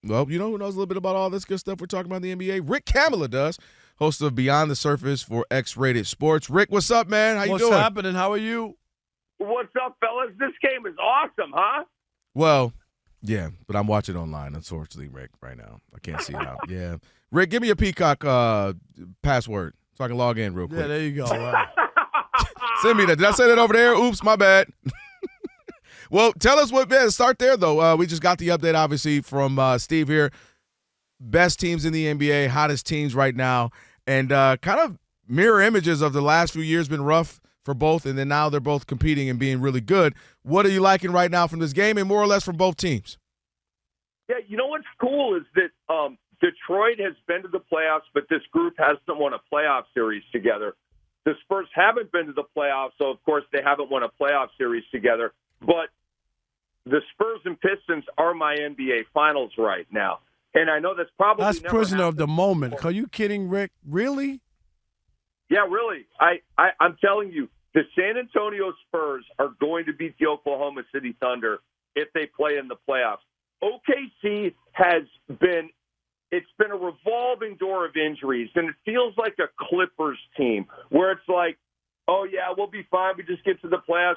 Well, you know who knows a little bit about all this good stuff we're talking about in the NBA? Rick Kamla does, host of Beyond the Surface for X-Rated Sports. Rick, what's up, man? How you doing? What's happening? How are you? What's up, fellas? This game is awesome, huh? Well, yeah, but I'm watching online, unfortunately, Rick, right now. I can't see it out. Yeah. Rick, give me a Peacock password so I can log in real quick. Yeah, there you go. Send me that. Did I say that over there? Oops, my bad. Well, tell us start there, though. We just got the update, obviously, from Steve here. Best teams in the NBA, hottest teams right now, and kind of mirror images of the last few years been rough for both, and then now they're both competing and being really good. What are you liking right now from this game and more or less from both teams? Yeah, you know what's cool is that Detroit has been to the playoffs, but this group hasn't won a playoff series together. The Spurs haven't been to the playoffs, so of course they haven't won a playoff series together. But the Spurs and Pistons are my NBA Finals right now. And I know that's probably that's never prisoner happened of the moment. before. Are you kidding, Rick? Really? Yeah, really. I'm telling you, the San Antonio Spurs are going to beat the Oklahoma City Thunder if they play in the playoffs. OKC it's been a revolving door of injuries, and it feels like a Clippers team where it's like, oh, yeah, we'll be fine. We just get to the playoffs.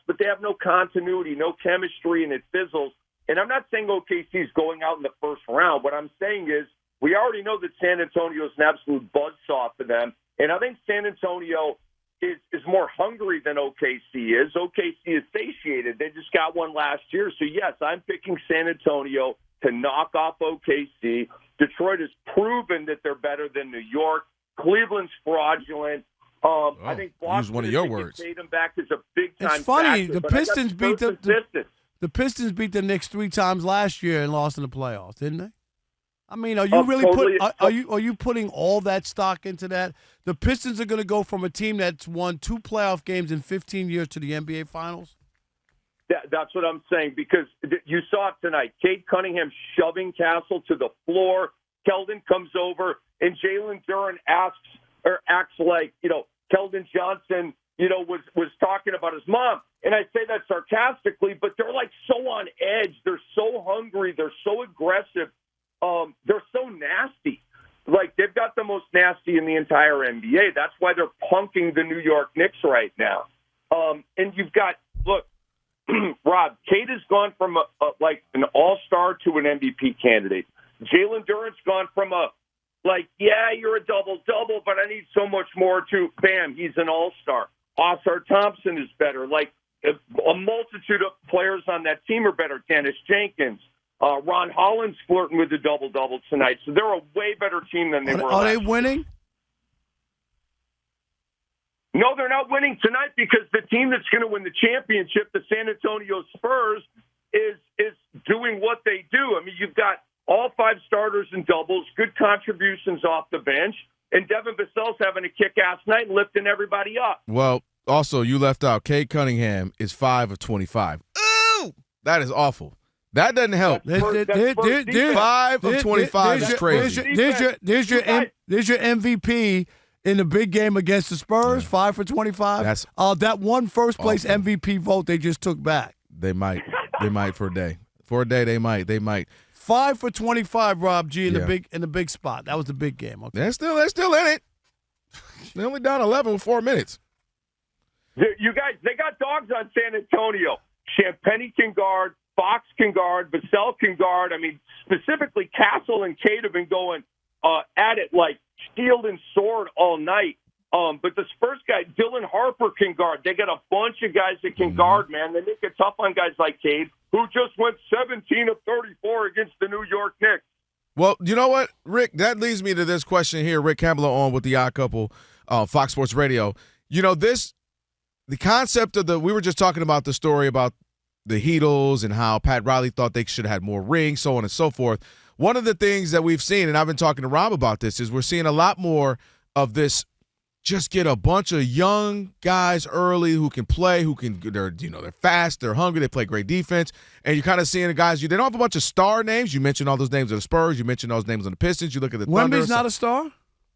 But they have no continuity, no chemistry, and it fizzles. And I'm not saying OKC is going out in the first round. What I'm saying is we already know that San Antonio is an absolute buzzsaw for them. And I think San Antonio is more hungry than OKC is. OKC is satiated. They just got one last year. So, yes, I'm picking San Antonio to knock off OKC. Detroit has proven that they're better than New York. Cleveland's fraudulent. I think Boston use one of your words. Tatum back is a big-time It's funny. factor, The but I got Pistons beat Spurs and Pistons. the Pistons beat the Knicks 3 times last year and lost in the playoffs, didn't they? I mean, are you really are you putting all that stock into that? The Pistons are going to go from a team that's won 2 playoff games in 15 years to the NBA Finals? That's what I'm saying, because you saw it tonight. Cade Cunningham shoving Castle to the floor. Keldon comes over, and Jaylen Brown acts like, Keldon Johnson, was talking about his mom. And I say that sarcastically, but they're like so on edge. They're so hungry. They're so aggressive. They're so nasty. Like, they've got the most nasty in the entire NBA. That's why they're punking the New York Knicks right now. And you've got, look, Rob, Cade has gone from an all-star to an MVP candidate. Jaylen Brown's gone from you're a double-double, but I need so much more to, bam, he's an all-star. Oscar Thompson is better. Like, a multitude of players on that team are better. Dennis Jenkins. Ron Holland's flirting with the double-double tonight. So they're a way better team than they were Are last they year. winning? No, they're not winning tonight because the team that's going to win the championship, the San Antonio Spurs, is doing what they do. I mean, you've got all 5 starters and doubles, good contributions off the bench, and Devin Vassell's having a kick-ass night and lifting everybody up. Well, also, you left out Cade Cunningham is 5 of 25. Ooh! That is awful. That doesn't help. 5 of 25 is crazy. There's your MVP in the big game against the Spurs, 5 for 25. That's that one first place awful. MVP vote they just took back. They might for a day. For a day, they might. 5 for 25, Rob G, in the big spot. That was the big game. Okay. They're still in it. They're only down 11 with 4 minutes. You guys, they got dogs on San Antonio. Champagny can guard, Fox can guard, Vassell can guard. I mean, specifically, Castle and Cade have been going at it like shield and sword all night. But the Spurs guy, Dylan Harper, can guard. They got a bunch of guys that can guard, man. They make it tough on guys like Cade, who just went 17 of 34 against the New York Knicks. Well, you know what, Rick? That leads me to this question here. Rick Kamla on with the Odd Couple, Fox Sports Radio. The concept of we were just talking about the story about the Heatles and how Pat Riley thought they should have had more rings, so on and so forth. One of the things that we've seen, and I've been talking to Rob about this, is we're seeing a lot more of this. Just get a bunch of young guys early who can play, they're fast, they're hungry, they play great defense, and you're kind of seeing the guys. They don't have a bunch of star names. You mentioned all those names of the Spurs. You mentioned those names on the Pistons. You look at the Thunder. Wemby's not a star?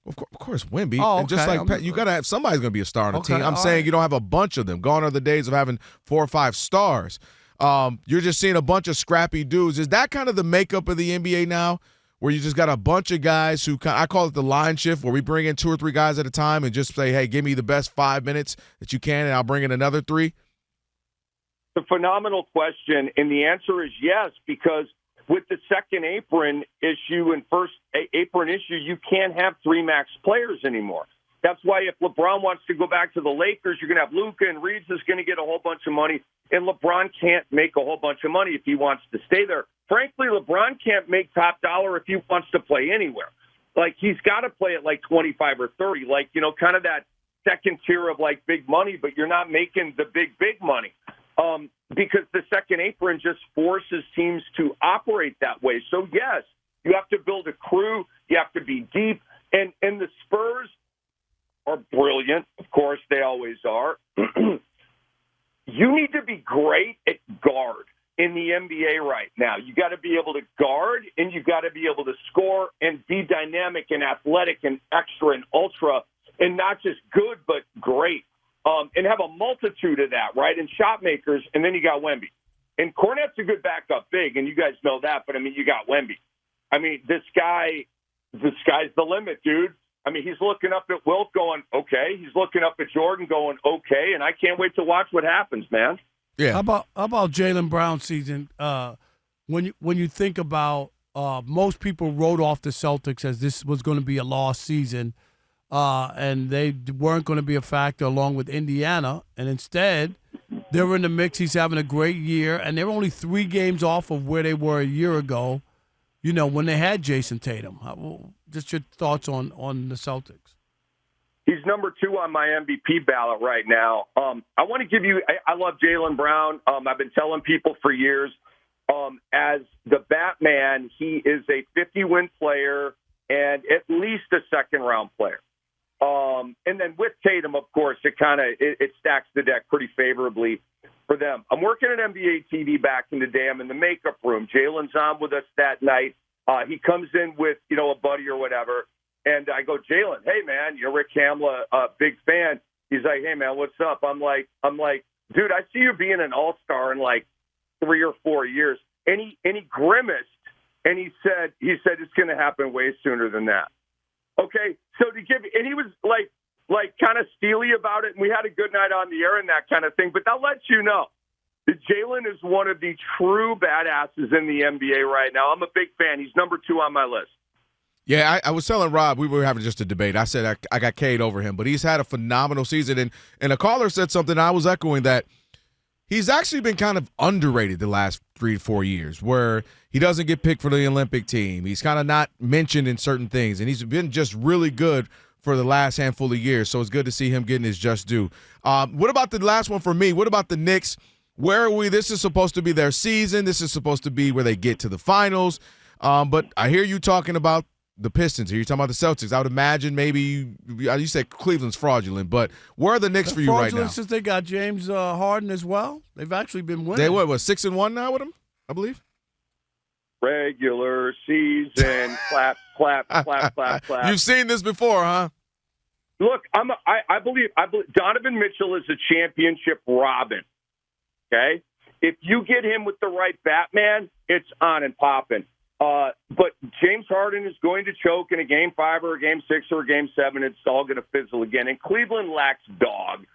Of course, Wemby. Oh, and just like Pat, you got to have somebody's going to be a star on the team. I'm saying you don't have a bunch of them. Gone are the days of having 4 or 5 stars. You're just seeing a bunch of scrappy dudes. Is that kind of the makeup of the NBA now, where you just got a bunch of guys who I call it the line shift, where we bring in 2 or 3 guys at a time and just say, hey, give me the best 5 minutes that you can, and I'll bring in another 3? It's a phenomenal question, and the answer is yes, because with the second apron issue and first apron issue, you can't have 3 max players anymore. That's why if LeBron wants to go back to the Lakers, you're going to have Luka, and Reeves is going to get a whole bunch of money, and LeBron can't make a whole bunch of money if he wants to stay there. Frankly, LeBron can't make top dollar if he wants to play anywhere. Like, he's got to play at like 25 or 30, like, kind of that second tier of like big money, but you're not making the big money. Because the second apron just forces teams to operate that way. So, yes, you have to build a crew. You have to be deep. And the Spurs are brilliant. Of course, they always are. You need to be great at guard in the NBA right now. You got to be able to guard, and you got to be able to score and be dynamic and athletic and extra and ultra, and not just good, but great. And have a multitude of that, right? And shot makers, and then you got Wemby. And Cornette's a good backup big, and you guys know that, but, I mean, you got Wemby. I mean, the sky's the limit, dude. I mean, he's looking up at Wilt going, okay. He's looking up at Jordan going, okay, and I can't wait to watch what happens, man. Yeah. How about Jaylen Brown season? When you think about most people wrote off the Celtics as this was going to be a lost season, and they weren't going to be a factor along with Indiana, and instead they were in the mix. He's having a great year, and they're only 3 games off of where they were a year ago, when they had Jason Tatum. Just your thoughts on the Celtics. He's number 2 on my MVP ballot right now. I want to give you – I love Jaylen Brown. I've been telling people for years, as the Batman, he is a 50-win player and at least a second-round player. And then with Tatum, of course, it stacks the deck pretty favorably for them. I'm working at NBA TV back in the day. I'm in the makeup room. Jalen's on with us that night. He comes in with, a buddy or whatever. And I go, Jaylen, hey, man, you're Rick Kamla, big fan. He's like, hey, man, what's up? I'm like, dude, I see you being an all-star in like 3 or 4 years. And he grimaced, and he said it's going to happen way sooner than that. Okay, so and he was like kind of steely about it, and we had a good night on the air and that kind of thing. But that lets you know that Jaylen is one of the true badasses in the NBA right now. I'm a big fan. He's number 2 on my list. Yeah, I was telling Rob, we were having just a debate. I said I got Cade over him, but he's had a phenomenal season. And a caller said something, I was echoing that. He's actually been kind of underrated the last 3 to 4 years, where he doesn't get picked for the Olympic team. He's kind of not mentioned in certain things, and he's been just really good for the last handful of years. So it's good to see him getting his just due. What about the last one for me? What about the Knicks? Where are we? This is supposed to be their season. This is supposed to be where they get to the finals. But I hear you talking about the Pistons here. You're talking about the Celtics. I would imagine maybe you said Cleveland's fraudulent, but where are the Knicks for you right now? Fraudulent since they got James Harden as well. They've actually been winning. They what 6-1 now with him, I believe. Regular season, clap, clap, clap, clap, clap. You've seen this before, huh? Look, I believe Donovan Mitchell is a championship Robin. Okay, if you get him with the right Batman, it's on and popping. But James Harden is going to choke in a Game 5 or a Game 6 or a Game 7. It's all going to fizzle again. And Cleveland lacks dog.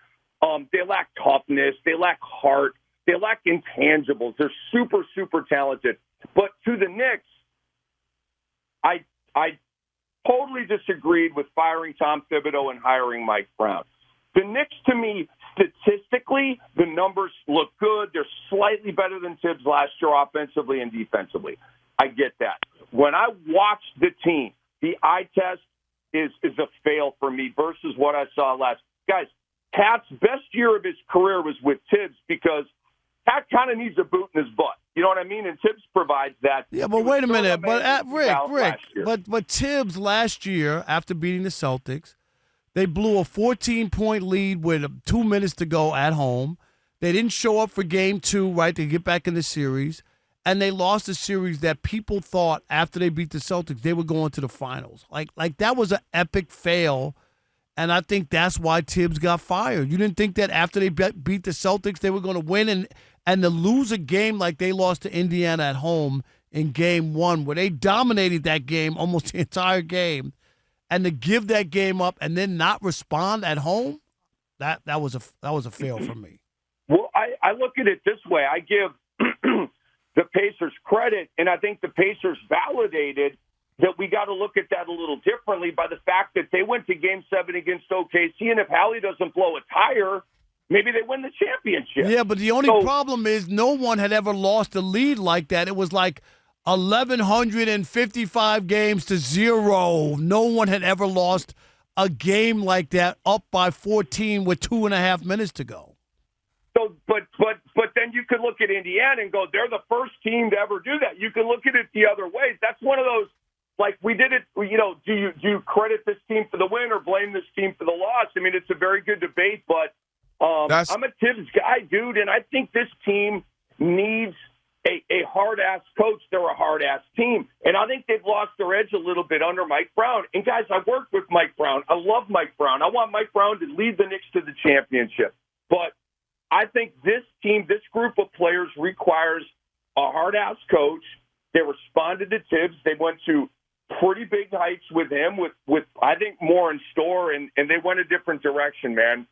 They lack toughness. They lack heart. They lack intangibles. They're super, super talented. But to the Knicks, I totally disagreed with firing Tom Thibodeau and hiring Mike Brown. The Knicks, to me, statistically, the numbers look good. They're slightly better than Tibbs last year offensively and defensively. I get that. When I watch the team, the eye test is a fail for me versus what I saw last. Guys, Pat's best year of his career was with Tibbs because Pat kind of needs a boot in his butt. You know what I mean? And Tibbs provides that. Yeah, but wait a minute. But Rick, but Tibbs last year, after beating the Celtics, they blew a 14-point lead with 2 minutes to go at home. They didn't show up for Game 2, right, to get back in the series. And they lost a series that people thought after they beat the Celtics, they were going to the finals. Like that was an epic fail, and I think that's why Tibbs got fired. You didn't think that after they beat the Celtics, they were going to win and to lose a game like they lost to Indiana at home in game 1, where they dominated that game almost the entire game, and to give that game up and then not respond at home, that was a fail for me. Well, I look at it this way. I give the Pacers credit, and I think the Pacers validated that we got to look at that a little differently by the fact that they went to Game 7 against OKC, and if Hallie doesn't blow a tire, maybe they win the championship. Yeah, but the only problem is no one had ever lost a lead like that. It was like 1,155 games to 0. No one had ever lost a game like that up by 14 with 2.5 minutes to go. So, but then you could look at Indiana and go, they're the first team to ever do that. You can look at it the other way. That's one of those, like we did it, do you credit this team for the win or blame this team for the loss? I mean, it's a very good debate, but I'm a Tibbs guy, dude, and I think this team needs a hard-ass coach. They're a hard-ass team. And I think they've lost their edge a little bit under Mike Brown. And, guys, I worked with Mike Brown. I love Mike Brown. I want Mike Brown to lead the Knicks to the championship. But I think this team, this group of players requires a hard-ass coach. They responded to Tibbs. They went to pretty big heights with him, with I think, more in store, and they went a different direction, man.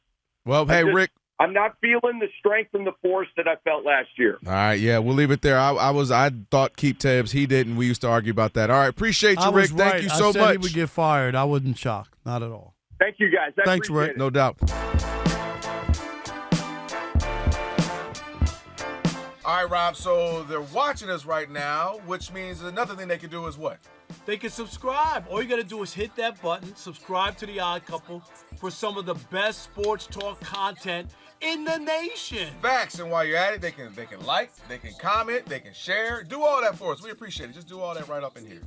Well, hey, Rick. I'm not feeling the strength and the force that I felt last year. All right, yeah, we'll leave it there. I thought keep Tibbs. He didn't. We used to argue about that. All right, appreciate you, Rick. Thank you so much. I said he would get fired. I wasn't shocked. Not at all. Thank you, guys. Thanks, Rick. No doubt. All right, Rob, so they're watching us right now, which means another thing they can do is what? They can subscribe. All you got to do is hit that button, subscribe to The Odd Couple for some of the best sports talk content in the nation. Facts, and while you're at it, they can like, they can comment, they can share. Do all that for us. We appreciate it. Just do all that right up in here.